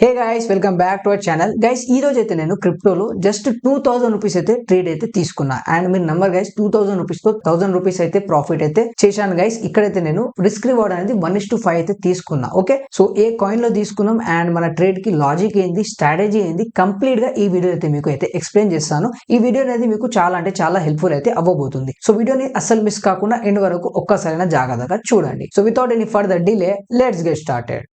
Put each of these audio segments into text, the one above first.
Hey guys welcome back to our channel guys ఈ రోజు అయితే నేను క్రిప్టోలో జస్ట్ 2000 రూపీస్ అయితే ట్రేడ్ అయితే తీసుకున్నా అండ్ మీరు నంబర్ గైస్ 2000 రూపీస్ తో 1000 రూపీస్ అయితే ప్రాఫిట్ అయితే చేశాను గైస్. ఇక్కడైతే నేను రిస్క్ రివార్డ్ అనేది 1:5 అయితే తీసుకున్నా. ఓకే, సో ఏ కాయిన్ లో తీసుకున్నాం అండ్ మన ట్రేడ్ కి లాజిక్ ఏంది, స్ట్రాటజీ ఏంది, కంప్లీట్ గా ఈ వీడియో అయితే మీకు అయితే ఎక్స్ప్లెయిన్ చేస్తాను. ఈ వీడియో అనేది మీకు చాలా అంటే చాలా హెల్ప్ఫుల్ అయితే అవ్వబోతుంది. సో వీడియోని అస్సలు మిస్ కాకుండా ఎండ్ వరకు ఒక్కసారైనా జాగ్రత్తగా చూడండి. So without any further delay let's get started.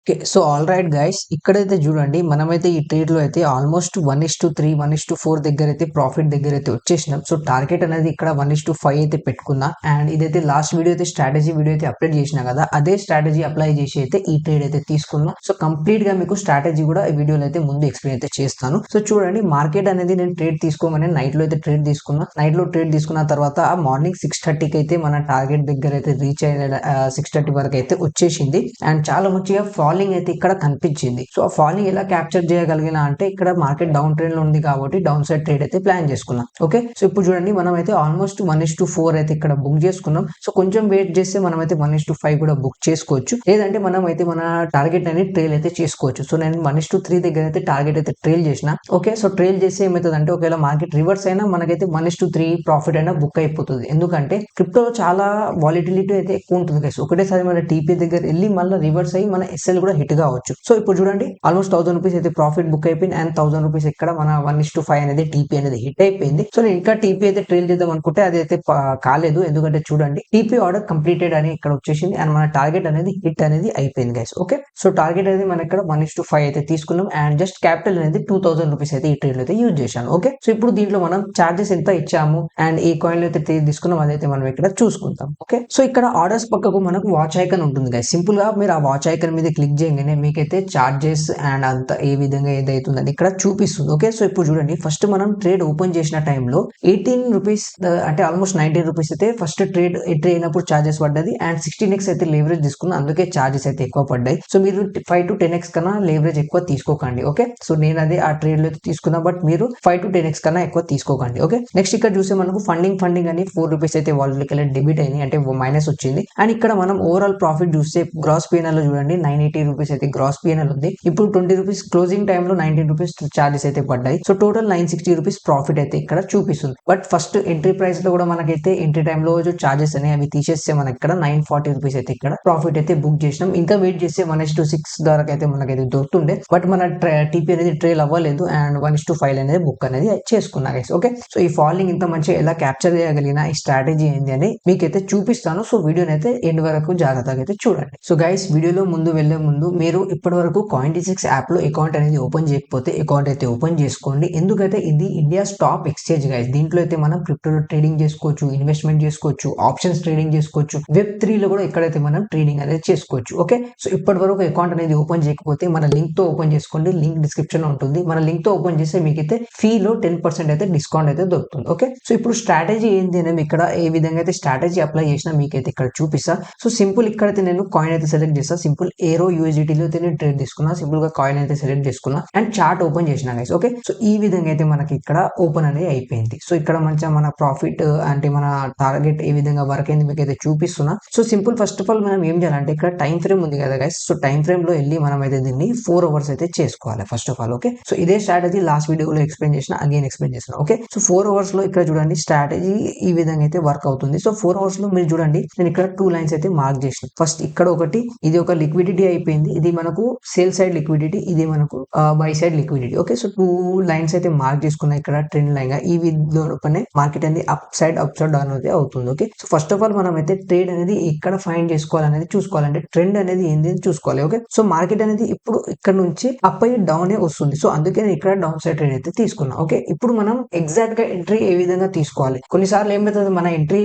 Okay, so all right guys, ఇక్కడైతే చూడండి మనమైతే ఈ ట్రేడ్ లో అయితే ఆల్మోస్ట్ 1:3 1:4 దగ్గర అయితే ప్రాఫిట్ దగ్గర అయితే వచ్చేసినాం. సో టార్గెట్ అనేది ఇక్కడ 1:5 అయితే పెట్టుకున్నా అండ్ ఇదైతే లాస్ట్ వీడియో అయితే స్ట్రాటజీ వీడియో అయితే అప్లోడ్ చేసినా కదా, అదే స్ట్రాటజీ అప్లై చేసి అయితే ఈ ట్రేడ్ అయితే తీసుకున్నా. సో కంప్లీట్ గా మీకు స్ట్రాటజీ కూడా ఈ వీడియోలో అయితే ముందు ఎక్స్ప్లెయిన్ అయితే చేస్తాను. సో చూడండి, మార్కెట్ అనేది నేను ట్రేడ్ తీసుకోగానే నైట్ లో అయితే ట్రేడ్ తీసుకున్నా. నైట్ లో ట్రేడ్ తీసుకున్న తర్వాత మార్నింగ్ 6:30కి అయితే మన టార్గెట్ దగ్గర అయితే రీచ్ అయిన 6:30 వరకు అయితే వచ్చేసింది అండ్ చాలా మంచిగా ఫాలింగ్ అయితే ఇక్కడ కనిపించింది. సో ఆ ఫాలింగ్ ఎలా క్యాప్చర్ చేయగలిగిన అంటే ఇక్కడ మార్కెట్ డౌన్ ట్రెండ్ లో ఉంది కాబట్టి డౌన్ సైడ్ ట్రేడ్ అయితే ప్లాన్ చేసుకున్నాం. ఓకే, సో ఇప్పుడు చూడండి మనం అయితే ఆల్మోస్ట్ 1:4 అయితే ఇక్కడ బుక్ చేసుకున్నాం. సో కొంచెం వెయిట్ చేస్తే మనం అయితే 1:5 కూడా బుక్ చేసుకోవచ్చు, లేదంటే మనం అయితే మన టార్గెట్ అనేది ట్రైల్ అయితే చేసుకోవచ్చు. సో నేను 1:3 దగ్గర అయితే టార్గెట్ అయితే ట్రైల్ చేసిన. ఓకే, సో ట్రైల్ చేస్తే ఏమవుతుంది అంటే ఒకవేళ మార్కెట్ రివర్స్ అయినా మనకైతే 1:3 ప్రాఫిట్ అయినా బుక్ అయిపోతుంది. ఎందుకంటే క్రిప్టోలో చాలా వాలిటిలిటీ అయితే ఎక్కువ ఉంటుంది గైస్. ఒకటేసారి మన టీపీ దగ్గర వెళ్ళి మళ్ళీ రివర్స్ అయ్యి మన ఎస్ఎల్ కూడా హిట్ కావచ్చు. సో ఇప్పుడు చూడండి ఆల్మోస్ట్ 1000 రూపీస్ అయితే ప్రాఫిట్ బుక్ అయిపోయింది అండ్ 1000 రూపీస్ ఇక్కడ మన 1:5 అనేది టీపీ అనేది హిట్ అయిపోయింది. సో నేను ఇంకా టీపీ అయితే ట్రైల్ చేద్దాం అనుకుంటే అది అయితే కాలేదు. ఎందుకంటే చూడండి టీపీ ఆర్డర్ కంప్లీటెడ్ అని ఇక్కడ వచ్చేసింది అండ్ మన టార్గెట్ అనేది హిట్ అనేది అయిపోయింది గైస్. ఓకే, సో టార్గెట్ అనేది మనం ఇక్కడ 1:5 అయితే తీసుకున్నాం అండ్ జస్ట్ క్యాపిటల్ అనేది 2000 రూపీస్ అయితే ఈ ట్రేడ్ అయితే యూజ్ చేశాను. ఓకే, సో ఇప్పుడు దీంట్లో మనం చార్జెస్ ఎంత ఇచ్చాము అండ్ ఏ కాయిన్ లో అయితే ట్రేడ్ తీసుకున్నాం అదైతే మనం ఇక్కడ చూసుకుంటాం. ఓకే, సో ఇక్కడ ఆర్డర్స్ పక్కకు మనకు వాచ్ ఐకన్ ఉంటుంది గైస్. సింపుల్ గా మీరు ఆ వాచ్ ఐకన్ మీద క్లిక్ చేయగానే మీకైతే చార్జెస్ అండ్ అంత ఏ విధంగా ఏదైతుందని ఇక్కడ చూపిస్తుంది. ఓకే, సో ఇప్పుడు చూడండి ఫస్ట్ మనం ట్రేడ్ ఓపెన్ చేసిన టైంలో 18 రూపీస్ అంటే ఆల్మోస్ట్ 19 రూపీస్ అయితే ఫస్ట్ ట్రేడ్ ఎంట్రీ అయినప్పుడు చార్జెస్ పడ్డది అండ్ 16x అయితే లేవరేజ్ తీసుకున్నా, అందుకే చార్జెస్ అయితే ఎక్కువ పడ్డాయి. సో మీరు 5 to 10x కన్నా లేవరేజ్ ఎక్కువ తీసుకోకండి. ఓకే, సో నేను అదే ఆ ట్రేడ్ లో అయితే తీసుకున్నా, బట్ మీరు 5 to 10x కన్నా ఎక్కువ తీసుకోకండి. ఓకే, నెక్స్ట్ ఇక్కడ చూస్తే మనకు ఫండింగ్ అని 4 రూపీస్ అయితే వాళ్ళకి డెబిట్ అయింది, అంటే మైనస్ వచ్చింది. అండ్ ఇక్కడ మనం ఓవరాల్ ప్రాఫిట్ చూస్తే గ్రాస్ పిఎన్ఎల్ లో చూడండి 980 రూపీస్ అయితే గ్రాస్ పిఎన్ఎల్ ఉంది. ఇప్పుడు 20 రూపీస్ క్లోజింగ్ టైమ్ లో 19 రూపీస్ చార్జెస్ అయితే పడ్డాయి. సో టోటల్ 960 రూపీస్ ప్రాఫిట్ అయితే ఇక్కడ చూపిస్తుంది. బట్ ఫస్ట్ ఎంట్రీ ప్రైస్ లో కూడా మనకైతే ఎంట్రీ టైమ్ లో చార్జెస్ అనేవి అవి తీసేస్తే మనకి ఇక్కడ 940 రూపీస్ అయితే ఇక్కడ ప్రాఫిట్ అయితే బుక్ చేసినాం. ఇంకా వెయిట్ చేస్తే 1:6 ద్వారా అయితే మనకైతే దొరుకుతుండే, బట్ మన టీపీ అనేది ట్రేల్ అవ్వలేదు అండ్ 1:5 అనేది బుక్ అనేది చేసుకున్నా గైస్. ఓకే, సో ఈ ఫాలింగ్ ఇంత మంచిగా ఎలా క్యాప్చర్ చేయగలిగిన ఈ స్ట్రాటజీ ఏంది అని మీకైతే చూపిస్తాను. సో వీడియోని అయితే ఎండ్ వరకు జాగ్రత్తగా అయితే చూడండి. సో గైస్, వీడియోలో ముందు వెళ్లే ముందు మీరు ఇప్పటి వరకు Coin26 యాప్ లో అకౌంట్ అనేది ఓపెన్ చేయకపోతే అకౌంట్ అయితే ఓపెన్ చేసుకోండి. ఎందుకంటే ఇది ఇండియా టాప్ ఎక్స్చేంజ్ గైస్. దీంట్లో అయితే మనం క్రిప్టోలో ట్రేడింగ్ చేసుకోవచ్చు, ఇన్వెస్ట్మెంట్ చేసుకోవచ్చు, ఆప్షన్స్ ట్రేడింగ్ చేసుకోవచ్చు, Web3 లో కూడా ఇక్కడైతే మనం ట్రేడింగ్ అనేది చేసుకోవచ్చు. ఓకే, సో ఇప్పటి వరకు అకౌంట్ అనేది ఓపెన్ చేయకపోతే మన లింక్ తో ఓపెన్ చేసుకోండి, లింక్ డిస్క్రిప్షన్ లో ఉంటుంది. మన లింక్ తో ఓపెన్ చేస్తే మీకైతే ఫీలో 10% అయితే డిస్కౌంట్ అయితే దొరుకుతుంది. ఓకే, సో ఇప్పుడు స్ట్రాటజీ ఏంటి అనేది ఇక్కడ ఏ విధంగా అయితే స్ట్రాటజీ అప్లై చేసినా మీకైతే ఇక్కడ చూపిస్తా. సో సింపుల్ ఇక్కడైతే నేను కాయిన్ అయితే సెలెక్ట్ చేస్తా. సింపుల్ ఏరో USDT లో అయితే నేను ట్రేడ్ తీసుకున్నా. సింపుల్ గా కాయిన్ అయితే సెలెక్ట్ చేసుకున్నా అండ్ చార్ట్ ఓపెన్ చేసిన గైస్. ఓకే, సో ఈ విధంగా అయితే మనకి ఇక్కడ ఓపెన్ అనేది అయిపోయింది. సో ఇక్కడ మంచిగా మన ప్రాఫిట్ అంటే మన టార్గెట్ ఏ విధంగా వర్క్ అయింది మీకు అయితే చూపిస్తున్నా. So simple first of all మనం ఏం చేయాలంటే ఇక్కడ టైం ఫ్రేమ్ ఉంది కదా గైస్. సో టైం ఫ్రేమ్ లో వెళ్ళి మనం అయితే దీన్ని 4 అవర్స్ అయితే చేసుకోవాలి first of all. Okay, so ఇదే స్ట్రాటజీ లాస్ట్ వీడియోలో ఎక్స్ప్లెయిన్ చేసిన, అగైన్ ఎక్స్ప్లెయిన్ చేసిన. ఓకే, సో 4 అవర్స్ లో ఇక్కడ చూడండి స్ట్రాటజీ ఈ విధంగా అయితే వర్క్ అవుతుంది. సో 4 అవర్స్ లో మీరు చూడండి నేను ఇక్కడ 2 లైన్స్ అయితే మార్క్ చేసిన. ఫస్ట్ ఇక్కడ ఒకటి, ఇది ఒక లిక్విడిటీ అయిపోయింది, ఇది మనకు సేల్ సైడ్ లిక్విడిటీ, ఇది మనకు by side liquidity. Okay, so 2 lines అయితే మార్క్ చేసుకున్నా ఇక్కడ ట్రెండ్ లైన్ గా. ఈ విధంగా మార్కెట్ అనేది అప్ సైడ్ డౌన్ అయితే అవుతుంది. Okay, so first of all మనం అయితే ట్రేడ్ అనేది ఎక్కడ ఫైండ్ చేసుకోవాలనేది చూసుకోవాలంటే ట్రెండ్ అనేది ఏంది అని చూసుకోవాలి. ఓకే, సో మార్కెట్ అనేది ఇప్పుడు ఇక్కడ నుంచి అప్ అయ్యి డౌన్ వస్తుంది. సో అందుకే నేను ఇక్కడ డౌన్ సైడ్ ట్రేడ్ అయితే తీసుకున్నా. ఓకే, ఇప్పుడు మనం ఎగ్జాక్ట్ గా ఎంట్రీ ఏ విధంగా తీసుకోవాలి. కొన్నిసార్లు ఏమవుతుంది, మన ఎంట్రీ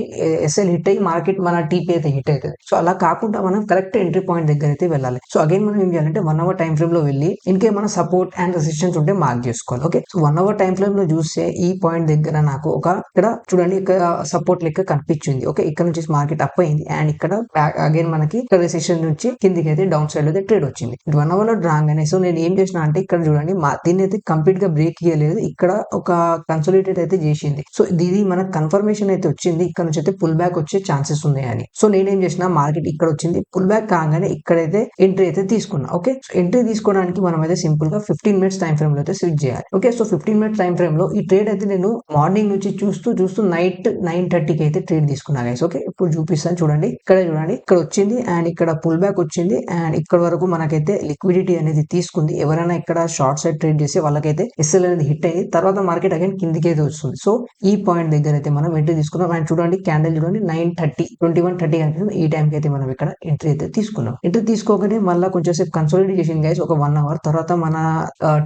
ఎస్ఎల్ హిట్ అయ్యి మార్కెట్ మన టీపీ అయితే హిట్ అవుతుంది. సో అలా కాకుండా మనం కరెక్ట్ ఎంట్రీ పాయింట్ దగ్గర అయితే వెళ్ళాలి. సో సో అగైన్ మనం ఏం చేయాలంటే 1 అవర్ టైం ఫ్రేమ్ లో వెళ్ళి ఇంకేమైనా సపోర్ట్ అండ్ రెసిస్టెన్స్ ఉంటే మార్క్ చేసుకోవాలి. Okay, so 1 hour time frame లో చూస్తే ఈ పాయింట్ దగ్గర నాకు ఒక ఇక్కడ చూడండి ఇక్కడ సపోర్ట్ లెక్క కనిపించింది. ఓకే, ఇక్కడ నుంచి మార్కెట్ అప్ అయింది అండ్ ఇక్కడ బ్యాక్ అగైన్ మనకి ఇక్కడ రెసిస్టెన్స్ నుంచి కిందికి అయితే డౌన్ సైడ్ అయితే ట్రేడ్ వచ్చింది. 1 అవర్ లో రాగానే సో నేను ఏం చేసిన అంటే ఇక్కడ చూడండి దీన్ని అయితే కంప్లీట్ గా బ్రేక్ చేయలేదు, ఇక్కడ ఒక కన్సోలిడేట్ అయితే చేసింది. సో ఇది మనకు కన్ఫర్మేషన్ అయితే వచ్చింది ఇక్కడ నుంచి అయితే పుల్ బ్యాక్ వచ్చే ఛాన్సెస్ ఉన్నాయని. సో నేనేం చేసిన మార్కెట్ ఇక్కడ వచ్చింది పుల్ బ్యాక్ కాగానే ఇక్కడైతే ఎంట్రీ అయితే తీసుకున్నా. ఓకే, సో ఎంట్రీ తీసుకోవడానికి మనం అయితే సింపుల్ గా 15 మినిట్స్ టైం ఫ్రేమ్ లో అయితే స్విచ్ చేయాలి. Okay, so 15 minutes time frame లో ఈ ట్రేడ్ అయితే నేను మార్నింగ్ నుంచి చూస్తూ నైట్ 9:30కి అయితే ట్రేడ్ తీసుకున్నా గైస్. ఓకే, ఇప్పుడు చూపిస్తాను చూడండి, ఇక్కడ చూడండి ఇక్కడ వచ్చింది అండ్ ఇక్కడ పుల్ బ్యాక్ వచ్చింది అండ్ ఇక్కడ వరకు మనకైతే లిక్విడిటీ అనేది తీసుకుంది. ఎవరైనా ఇక్కడ షార్ట్ సైడ్ ట్రేడ్ చేస్తే వాళ్ళకైతే ఎస్ఎల్ అనేది హిట్ అయింది, తర్వాత మార్కెట్ అగైన్ కిందికి అయితే వస్తుంది. సో ఈ పాయింట్ దగ్గర అయితే మనం ఎంట్రీ తీసుకున్నాం అండ్ చూడండి క్యాండిల్ చూడండి 9:30 అనిపిస్తుంది, ఈ టైంకి అయితే మనం ఇక్కడ ఎంట్రీ అయితే తీసుకున్నాం. ఎంట్రీ తీసుకోగానే మళ్ళీ కొంచెం సేపు కన్సోలిడేట్ చేసింది గైస్ ఒక 1 అవర్ తర్వాత మన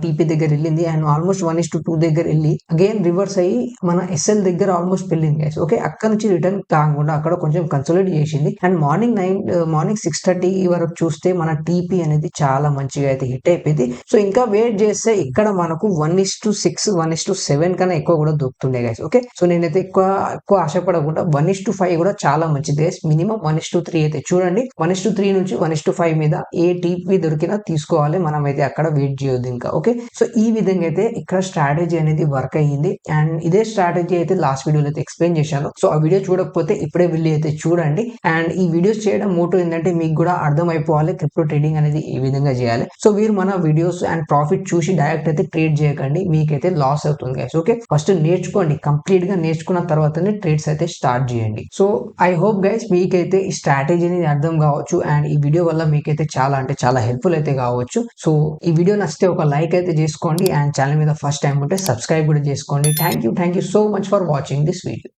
టీపీ దగ్గర వెళ్ళింది అండ్ ఆల్మోస్ట్ 1:2 దగ్గర వెళ్ళి అగైన్ రివర్స్ అయ్యి మన ఎస్ఎల్ దగ్గర ఆల్మోస్ట్ వెళ్ళింది గైస్. ఓకే, అక్కడ నుంచి రిటర్న్ కాకుండా అక్కడ కొంచెం కన్సోలిడేట్ చేసింది అండ్ మార్నింగ్ 6:30 వరకు చూస్తే మన టీపీ అనేది చాలా మంచిగా అయితే హిట్ అయిపోయింది. సో ఇంకా వెయిట్ చేస్తే ఇక్కడ మనకు 1:6 1:7 కన్నా ఎక్కువ కూడా దొరుకుతుండే గైస్. ఓకే, సో నేనైతే ఎక్కువ ఆశపడకుండా 1:5 కూడా చాలా మంచిది గైస్. మినిమం 1:3 అయితే చూడండి, 1:3 నుంచి 1:5 మీద ఏ టీపీ దొరికినా తీసుకోవాలి, మనం అయితే అక్కడ వెయిట్ చేయొద్దు ఇంకా. ఓకే, సో ఈ విధంగా అయితే ఇక్కడ స్ట్రాటజీ అనేది వర్క్ అయ్యింది అండ్ ఇదే స్ట్రాటజీ అయితే లాస్ట్ వీడియోలో అయితే ఎక్స్ప్లెయిన్ చేశాను. సో ఆ వీడియో చూడకపోతే ఇప్పుడే వెళ్ళి అయితే చూడండి అండ్ ఈ వీడియోస్ చేయడం మోటో ఏంటంటే మీకు కూడా అర్థం అయిపోవాలి క్రిప్టో ట్రేడింగ్ అనేది ఏ విధంగా చేయాలి. సో మీరు మన వీడియోస్ అండ్ ప్రాఫిట్ చూసి డైరెక్ట్ అయితే ట్రేడ్ చేయకండి, మీకైతే లాస్ అవుతుంది గైస్. ఓకే, ఫస్ట్ నేర్చుకోండి, కంప్లీట్ గా నేర్చుకున్న తర్వాతనే ట్రేడ్స్ అయితే స్టార్ట్ చేయండి. సో ఐ హోప్ గైస్ మీకైతే ఈ స్ట్రాటజీ అనేది అర్థం కావచ్చు అండ్ ఈ వీడియో వల్ల మీకైతే చాలా అంటే చాలా హెల్ప్ఫుల్ అయితే కావచ్చు. సో ఈ వీడియో నచ్చితే ఒక లైక్ అయితే చేసుకోండి అండ్ ఛానల్ మీద ఫస్ట్ టైం ఉంటే సబ్స్క్రైబ్ కూడా చేసుకోండి. Thank you so much for watching this video.